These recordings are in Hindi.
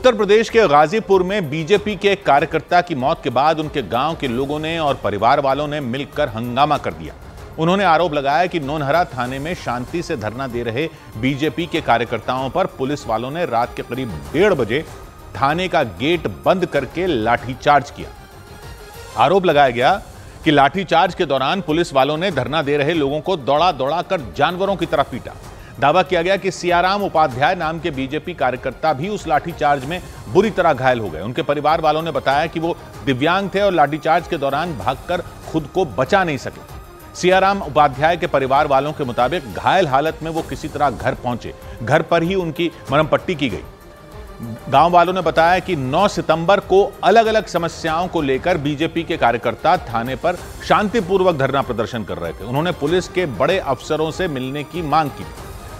उत्तर प्रदेश के गाजीपुर में बीजेपी के एक कार्यकर्ता की मौत के बाद उनके गांव के लोगों ने और परिवार वालों ने मिलकर हंगामा कर दिया। उन्होंने आरोप लगाया कि नौनहरा थाने में शांति से धरना दे रहे बीजेपी के कार्यकर्ताओं पर पुलिस वालों ने रात के करीब 1:30 बजे थाने का गेट बंद करके लाठीचार्ज किया। आरोप लगाया गया कि लाठीचार्ज के दौरान पुलिस वालों ने धरना दे रहे लोगों को दौड़ा दौड़ा कर जानवरों की तरह पीटा। दावा किया गया कि सियाराम उपाध्याय नाम के बीजेपी कार्यकर्ता भी उस लाठीचार्ज में बुरी तरह घायल हो गए। उनके परिवार वालों ने बताया कि वो दिव्यांग थे और लाठीचार्ज के दौरान भागकर खुद को बचा नहीं सके। सियाराम उपाध्याय के परिवार वालों के मुताबिक घायल हालत में वो किसी तरह घर पहुंचे। घर पर ही उनकी मरहम पट्टी की गई। गांव वालों ने बताया कि 9 सितंबर को अलग अलग समस्याओं को लेकर बीजेपी के कार्यकर्ता थाने पर शांतिपूर्वक धरना प्रदर्शन कर रहे थे। उन्होंने पुलिस के बड़े अफसरों से मिलने की मांग की।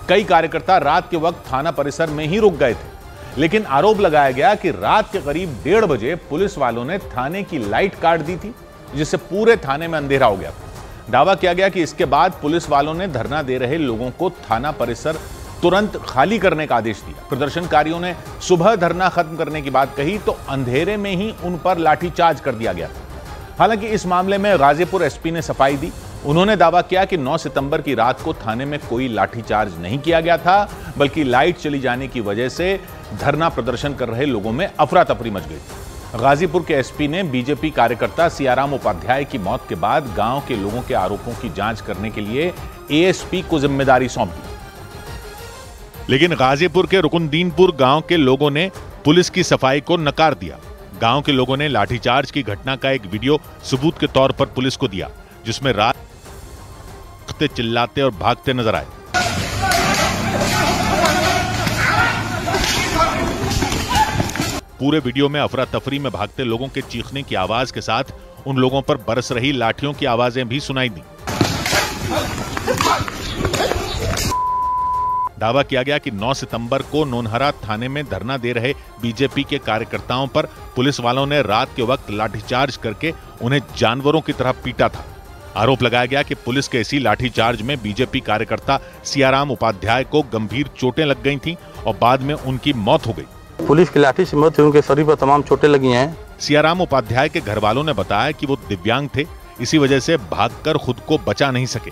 कई कार्यकर्ता रात के वक्त थाना परिसर में ही रुक गए थे, लेकिन आरोप लगाया गया कि रात के करीब 1:30 बजे पुलिस वालों ने थाने की लाइट काट दी थी, जिससे पूरे थाने में अंधेरा हो गया था। दावा किया गया कि इसके बाद पुलिस वालों ने धरना दे रहे लोगों को थाना परिसर तुरंत खाली करने का आदेश दिया। प्रदर्शनकारियों ने सुबह धरना खत्म करने की बात कही तो अंधेरे में ही उन पर लाठीचार्ज कर दिया गया। हालांकि इस मामले में गाजीपुर एसपी ने सफाई दी। उन्होंने दावा किया कि 9 सितंबर की रात को थाने में कोई लाठीचार्ज नहीं किया गया था, बल्कि लाइट चली जाने की वजह से धरना प्रदर्शन कर रहे लोगों में अफरा तफरी मच गई। गाजीपुर के एसपी ने बीजेपी कार्यकर्ता सियाराम उपाध्याय की मौत के बाद गांव के लोगों के आरोपों की जांच करने के लिए एएसपी को जिम्मेदारी सौंप दी। लेकिन गाजीपुर के रुकनदीनपुर गांव के लोगों ने पुलिस की सफाई को नकार दिया। गांव के लोगों ने लाठीचार्ज की घटना का एक वीडियो सबूत के तौर पर पुलिस को दिया, जिसमें रात चिल्लाते और भागते नजर आए। पूरे वीडियो में अफरा तफरी में भागते लोगों के चीखने की आवाज के साथ उन लोगों पर बरस रही लाठियों की आवाजें भी सुनाई दी। दावा किया गया कि 9 सितंबर को नौनहरा थाने में धरना दे रहे बीजेपी के कार्यकर्ताओं पर पुलिस वालों ने रात के वक्त लाठीचार्ज करके उन्हें जानवरों की तरह पीटा था। आरोप लगाया गया कि पुलिस के इसी लाठीचार्ज में बीजेपी कार्यकर्ता सियाराम उपाध्याय को गंभीर चोटें लग गई थीं और बाद में उनकी मौत हो गई। पुलिस की लाठी से मौत हुई, उनके शरीर पर तमाम चोटें लगी हैं। सियाराम उपाध्याय के घर वालों ने बताया कि वो दिव्यांग थे, इसी वजह से भागकर खुद को बचा नहीं सके।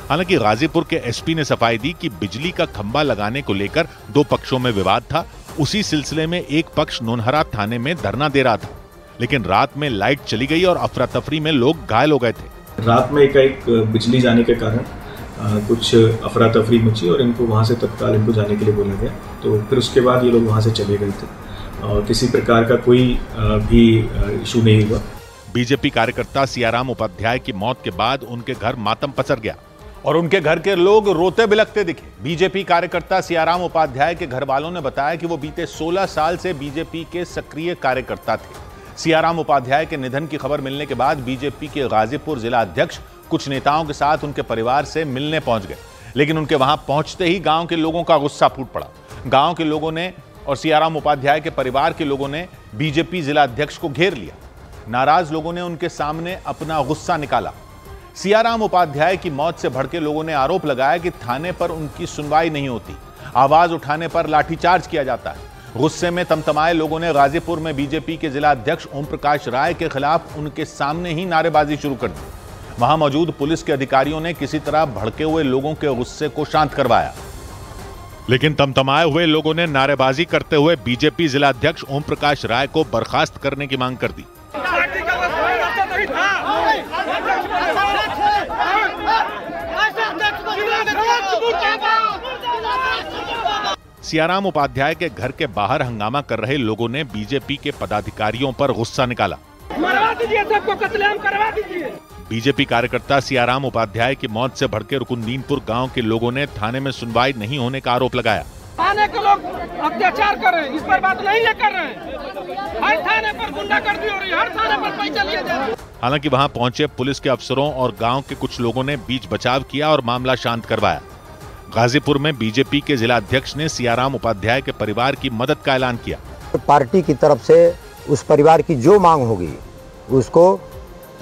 हालांकि गाजीपुर के एसपी ने सफाई दी कि बिजली का खंभा लगाने को लेकर 2 पक्षों में विवाद था। उसी सिलसिले में एक पक्ष नौनहरा थाने में धरना दे रहा था, लेकिन रात में लाइट चली गई और अफरा तफरी में लोग घायल हो गए थे। रात में एकाएक बिजली जाने के कारण कुछ अफरा तफरी मची और इनको वहाँ से तत्काल इनको जाने के लिए बोला गया। तो फिर उसके बाद ये लोग वहाँ से चले गए थे और किसी प्रकार का कोई भी इशू नहीं हुआ। बीजेपी कार्यकर्ता सियाराम उपाध्याय की मौत के बाद उनके घर मातम पसर गया और उनके घर के लोग रोते बिलखते दिखे। बीजेपी कार्यकर्ता सियाराम उपाध्याय के घर वालों ने बताया कि वो बीते 16 साल से बीजेपी के सक्रिय कार्यकर्ता थे। सियाराम उपाध्याय के निधन की खबर मिलने के बाद बीजेपी के गाजीपुर जिला अध्यक्ष कुछ नेताओं के साथ उनके परिवार से मिलने पहुंच गए, लेकिन उनके वहां पहुंचते ही गांव के लोगों का गुस्सा फूट पड़ा। गांव के लोगों ने और सियाराम उपाध्याय के परिवार के लोगों ने बीजेपी जिला अध्यक्ष को घेर लिया। नाराज लोगों ने उनके सामने अपना गुस्सा निकाला। सियाराम उपाध्याय की मौत से भड़के लोगों ने आरोप लगाया कि थाने पर उनकी सुनवाई नहीं होती, आवाज उठाने पर लाठीचार्ज किया जाता है। गुस्से में तमतमाए लोगों ने गाजीपुर में बीजेपी के जिला अध्यक्ष ओम प्रकाश राय के खिलाफ उनके सामने ही नारेबाजी शुरू कर दी। वहां मौजूद पुलिस के अधिकारियों ने किसी तरह भड़के हुए लोगों के गुस्से को शांत करवाया, लेकिन तमतमाए हुए लोगों ने नारेबाजी करते हुए बीजेपी जिला अध्यक्ष ओम प्रकाश राय को बर्खास्त करने की मांग कर दी। सियाराम उपाध्याय के घर के बाहर हंगामा कर रहे लोगों ने बीजेपी के पदाधिकारियों पर गुस्सा निकाला। मरवा दीजिए, सबको कत्लेआम करवा दीजिए। बीजेपी कार्यकर्ता सियाराम उपाध्याय की मौत से भड़के रुकनदीनपुर गांव के लोगों ने थाने में सुनवाई नहीं होने का आरोप लगाया। थाने के लोग अत्याचार कर रहे हैं, इस पर बात नहीं कर रहे हैं। हर थाने पर गुंडागर्दी हो रही है, हर थाने पर पैसा लिए जा रहा है। हालांकि वहां पहुंचे पुलिस के अफसरों और गांव के कुछ लोगों ने बीच बचाव किया और मामला शांत करवाया। गाजीपुर में बीजेपी के जिला अध्यक्ष ने सियाराम उपाध्याय के परिवार की मदद का ऐलान किया। पार्टी की तरफ से उस परिवार की जो मांग होगी उसको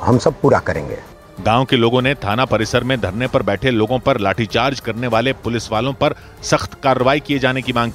हम सब पूरा करेंगे। गांव के लोगों ने थाना परिसर में धरने पर बैठे लोगों पर लाठीचार्ज करने वाले पुलिस वालों पर सख्त कार्रवाई किए जाने की मांग की।